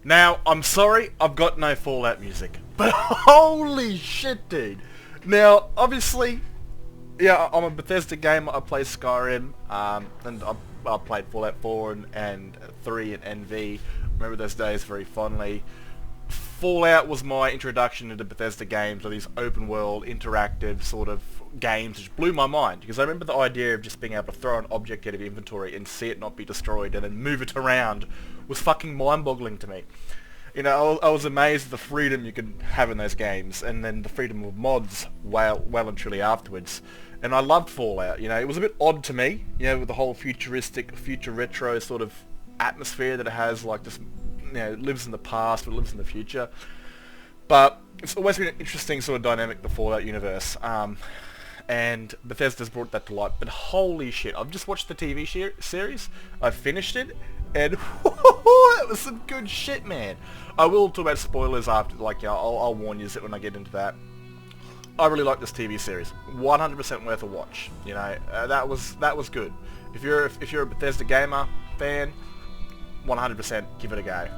Now, I'm sorry, I've got no Fallout music. But holy shit, dude. Now, obviously, yeah, I'm a Bethesda gamer. I play Skyrim, and I played Fallout 4 and 3 and NV. Remember those days very fondly. Fallout was my introduction into Bethesda games, or these open world, interactive sort of games, which blew my mind, because I remember the idea of just being able to throw an object out of inventory and see it not be destroyed and then move it around was fucking mind-boggling to me. You know, I was amazed at the freedom you could have in those games, and then the freedom of mods well and truly afterwards. And I loved Fallout. You know, it was a bit odd to me, you know, with the whole futuristic, future retro sort of atmosphere that it has, like just, you know, it lives in the past but lives in the future. But it's always been an interesting sort of dynamic, the Fallout universe. And Bethesda's brought that to light. But holy shit, I've just watched the TV series. I've finished it, and that was some good shit, man. I will talk about spoilers after, like, you know, I'll warn you when I get into that. I really like this TV series. 100% worth a watch. You know, that was good. If you're a Bethesda gamer fan, 100% give it a go.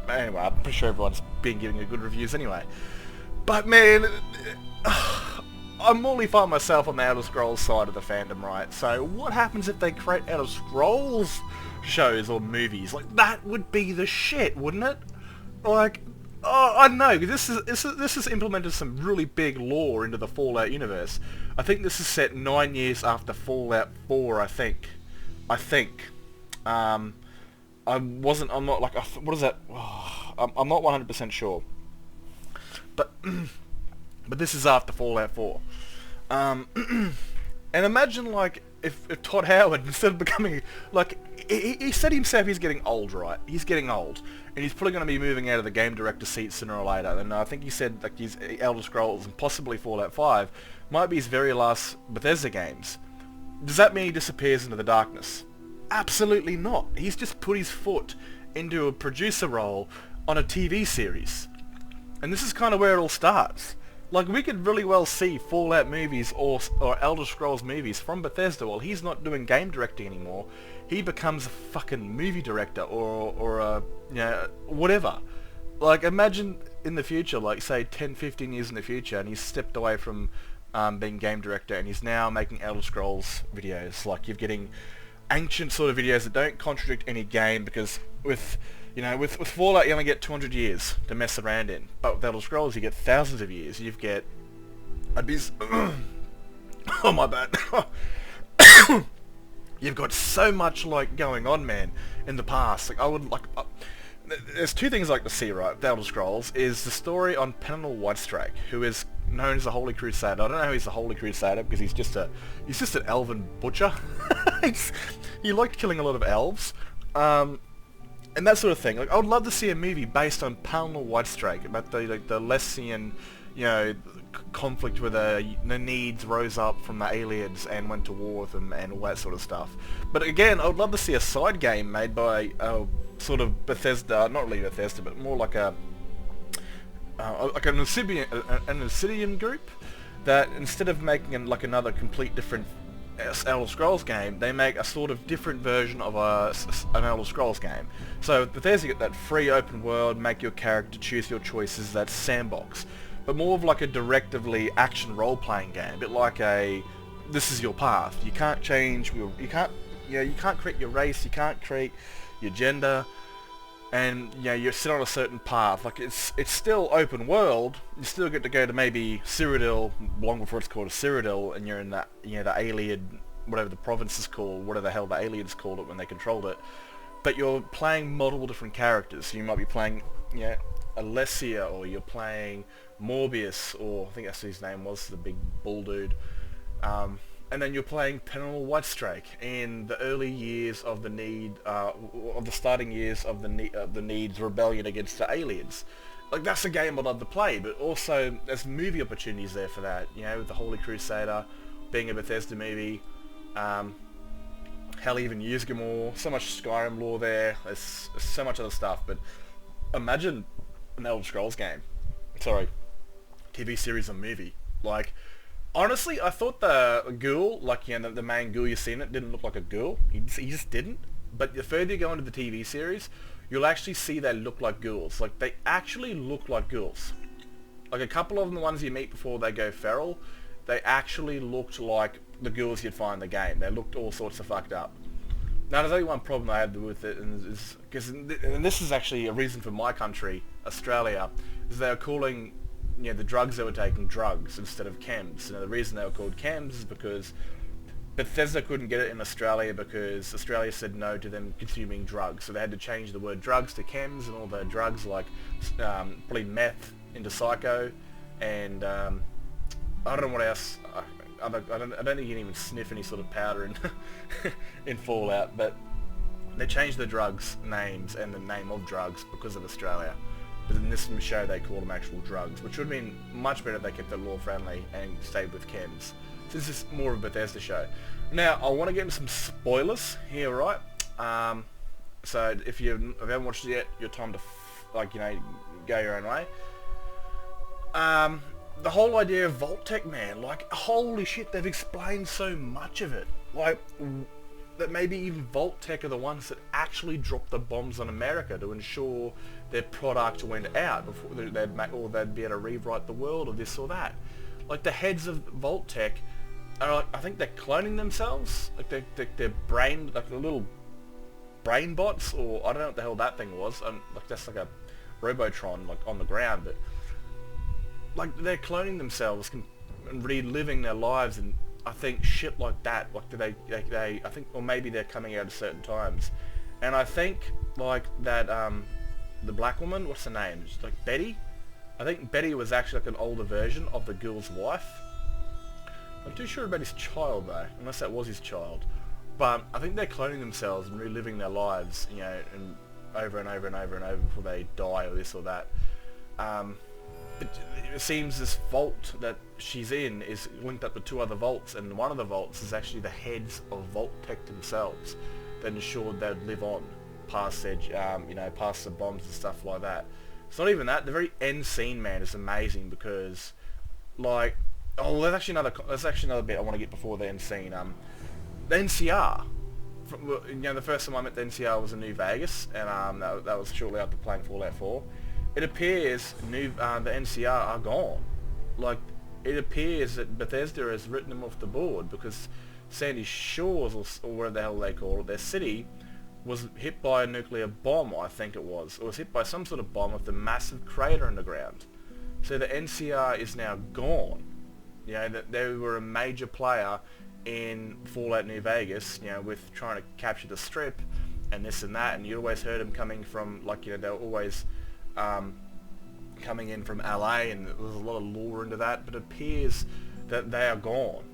Anyway, I'm pretty sure everyone's been giving it good reviews anyway. But man, I morally find myself on the Elder Scrolls side of the fandom, right? So what happens if they create Elder Scrolls shows or movies? Like, that would be the shit, wouldn't it? Like, oh, I know, this has implemented some really big lore into the Fallout universe. I think this is set 9 years after Fallout 4, I think. I'm not like, what is that? Oh, I'm not 100% sure. But this is after Fallout 4. And imagine, like, if Todd Howard, instead of becoming, like, he said himself he's getting old, right? He's getting old. And he's probably going to be moving out of the game director seat sooner or later. And I think he said, like, his Elder Scrolls and possibly Fallout 5 might be his very last Bethesda games. Does that mean he disappears into the darkness? Absolutely not. He's just put his foot into a producer role on a TV series. And this is kind of where it all starts. Like, we could really well see Fallout movies or Elder Scrolls movies from Bethesda while he's not doing game directing anymore. He becomes a fucking movie director or a, you know, whatever. Like, imagine in the future, like, say 10, 15 years in the future, and he's stepped away from being game director and he's now making Elder Scrolls videos. Like, you're getting ancient sort of videos that don't contradict any game, because with Fallout you only get 200 years to mess around in, but with Elder Scrolls you get thousands of years. You get oh my bad. You've got so much, like, going on, man, in the past. Like, I would like there's two things I like to see, right, with Elder Scrolls, is the story on Penanel Whitestrake, who is known as the Holy Crusader. I don't know how he's the Holy Crusader, because he's just an elven butcher. He liked killing a lot of elves. And that sort of thing. Like, I would love to see a movie based on Penanel Whitestrake, about the Lessian, you know, conflict where the Needs rose up from the aliens and went to war with them and all that sort of stuff. But again, I would love to see a side game made by sort of Bethesda, not really Bethesda, but more like an Obsidian group, that instead of making like another complete different Elder Scrolls game, they make a sort of different version of an Elder Scrolls game. So Bethesda get that free open world, make your character, choose your choices, that sandbox, but more of like a directively action role-playing game, a bit like a this is your path. You can't change, you can't create your race, you can't create your gender, and you know, you're set on a certain path. Like, it's still open world. You still get to go to maybe Cyrodiil long before it's called a Cyrodiil, and you're in that, you know, the alien, whatever the province is called, whatever the hell the aliens called it when they controlled it. But you're playing multiple different characters. So you might be playing, you know, Alessia, or you're playing Morbius, or I think that's what his name was, the big bull dude. And then you're playing Penanel Whitestrake in the early years of the starting years of the Need's rebellion against the aliens. Like, that's a game I'd love to play, but also there's movie opportunities there for that. You know, with the Holy Crusader being a Bethesda movie, hell, even Ysgramor, so much Skyrim lore there. There's so much other stuff, but imagine an Elder Scrolls game. Sorry, TV series or movie. Like, honestly, I thought the ghoul, like, you know, the main ghoul you see in it, didn't look like a ghoul. He just didn't. But the further you go into the TV series, you'll actually see they look like ghouls. Like, they actually look like ghouls. Like, a couple of them, the ones you meet before they go feral, they actually looked like the ghouls you'd find in the game. They looked all sorts of fucked up. Now, there's only one problem I had with it, and this is actually a reason for my country, Australia, is they were calling, the drugs they were taking drugs instead of chems. And the reason they were called chems is because Bethesda couldn't get it in Australia because Australia said no to them consuming drugs. So they had to change the word drugs to chems, and all the drugs like probably meth into psycho, and I don't know what else. I don't think you can even sniff any sort of powder in in Fallout, but they changed the drugs names and the name of drugs because of Australia. But in this show they call them actual drugs, which would have been much better if they kept it law friendly and stayed with chems. This is more of a Bethesda show. Now, I want to get into some spoilers here, right? So if you haven't watched it yet, your time to go your own way. The whole idea of Vault-Tec, man, like, holy shit, they've explained so much of it. Like, that maybe even Vault-Tec are the ones that actually dropped the bombs on America to ensure their product went out before they'd be able to rewrite the world or this or that. Like, the heads of Vault-Tec are, like, I think they're cloning themselves. Like, they're brain, like, the little brain bots, or I don't know what the hell that thing was. Like, that's like a Robotron, like, on the ground, but like, they're cloning themselves and reliving their lives, and I think shit like that. Like, they I think, or maybe they're coming out at certain times, and I think like that the black woman, what's her name? It's like Betty. I think Betty was actually like an older version of the ghoul's wife. I'm too sure about his child though, unless that was his child. But I think they're cloning themselves and reliving their lives, and over and over and over and over before they die or this or that. It seems this vault that she's in is linked up to two other vaults, and one of the vaults is actually the heads of Vault-Tec themselves that ensured they'd live on past their, past the bombs and stuff like that. It's not even that. The very end scene, man, is amazing because, like, there's actually another bit I want to get before the end scene. The NCR. The first time I met the NCR was in New Vegas, and that was shortly after playing Fallout 4. It appears the NCR are gone. Like, it appears that Bethesda has written them off the board because Sandy Shores, or whatever the hell they call it, their city, was hit by a nuclear bomb, I think it was. It was hit by some sort of bomb with a massive crater in the ground. So the NCR is now gone. That they were a major player in Fallout New Vegas, with trying to capture the Strip and this and that, and you always heard them coming from, like, they were always coming in from LA, and there was a lot of lore into that, but it appears that they are gone.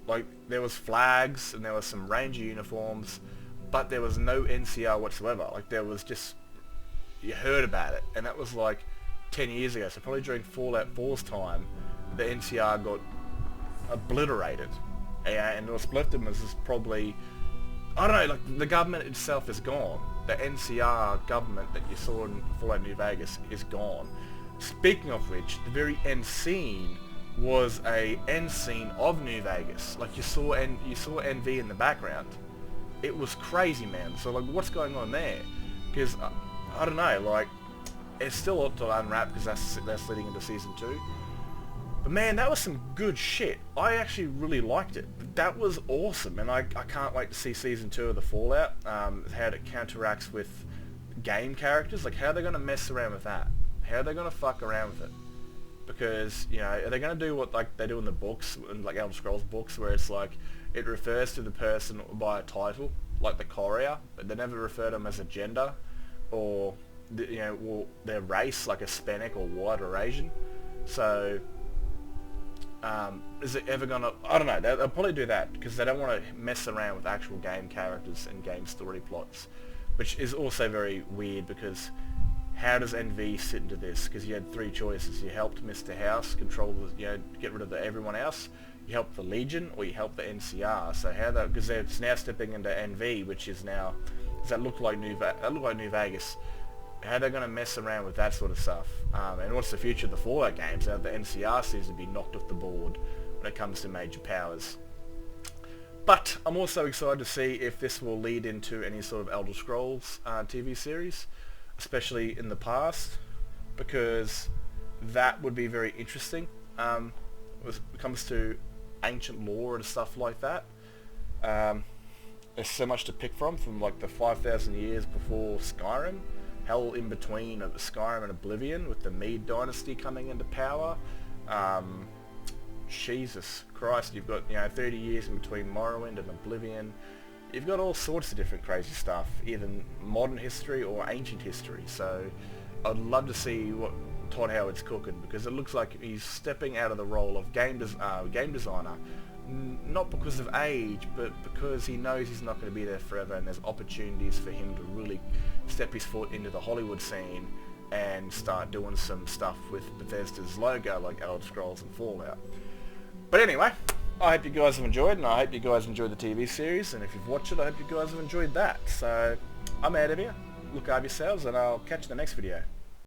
Like, there was flags and there was some ranger uniforms, but there was no NCR whatsoever. Like, there was just, you heard about it, and that was like 10 years ago, so probably during Fallout 4's time, the NCR got obliterated, and what's left of them is probably, I don't know, like, the government itself is gone. The NCR government that you saw in Fallout New Vegas is gone. Speaking of which, the very end scene was a end scene of New Vegas. Like, you saw NV in the background. It was crazy, man. So, like, what's going on there? Because I don't know. Like, it's still a lot to unwrap because that's leading into season 2. But man, that was some good shit. I actually really liked it. That was awesome, and I can't wait to see season 2 of the Fallout. How it counteracts with game characters. Like, how are they going to mess around with that? How are they going to fuck around with it? Because, are they going to do what, like, they do in the books, in, like, Elder Scrolls books, where it's like, it refers to the person by a title, like the courier, but they never refer to them as a gender, or, their race, like Hispanic or white or Asian. So, is it ever gonna, I don't know, they'll probably do that, because they don't want to mess around with actual game characters and game story plots, which is also very weird, because how does NV sit into this? Because you had 3 choices. You helped Mr. House control, get rid of everyone else, you help the Legion, or you help the NCR. So how that, because it's now stepping into NV, which is now, does that look like New Vegas? How they're going to mess around with that sort of stuff? And what's the future of the Fallout games? How the NCR seems to be knocked off the board when it comes to major powers. But I'm also excited to see if this will lead into any sort of Elder Scrolls TV series. especially in the past, because that would be very interesting when it comes to ancient lore and stuff like that. There's so much to pick from like the 5,000 years before Skyrim, hell in between Skyrim and Oblivion with the Mead Dynasty coming into power. Jesus Christ, you've got 30 years in between Morrowind and Oblivion. You've got all sorts of different crazy stuff, either modern history or ancient history. So I'd love to see what Todd Howard's cooking, because it looks like he's stepping out of the role of game designer, not because of age, but because he knows he's not going to be there forever, and there's opportunities for him to really step his foot into the Hollywood scene and start doing some stuff with Bethesda's logo, like Elder Scrolls and Fallout. But anyway, I hope you guys have enjoyed, and I hope you guys enjoyed the TV series, and if you've watched it, I hope you guys have enjoyed that. So I'm out of here. Look after yourselves, and I'll catch you in the next video.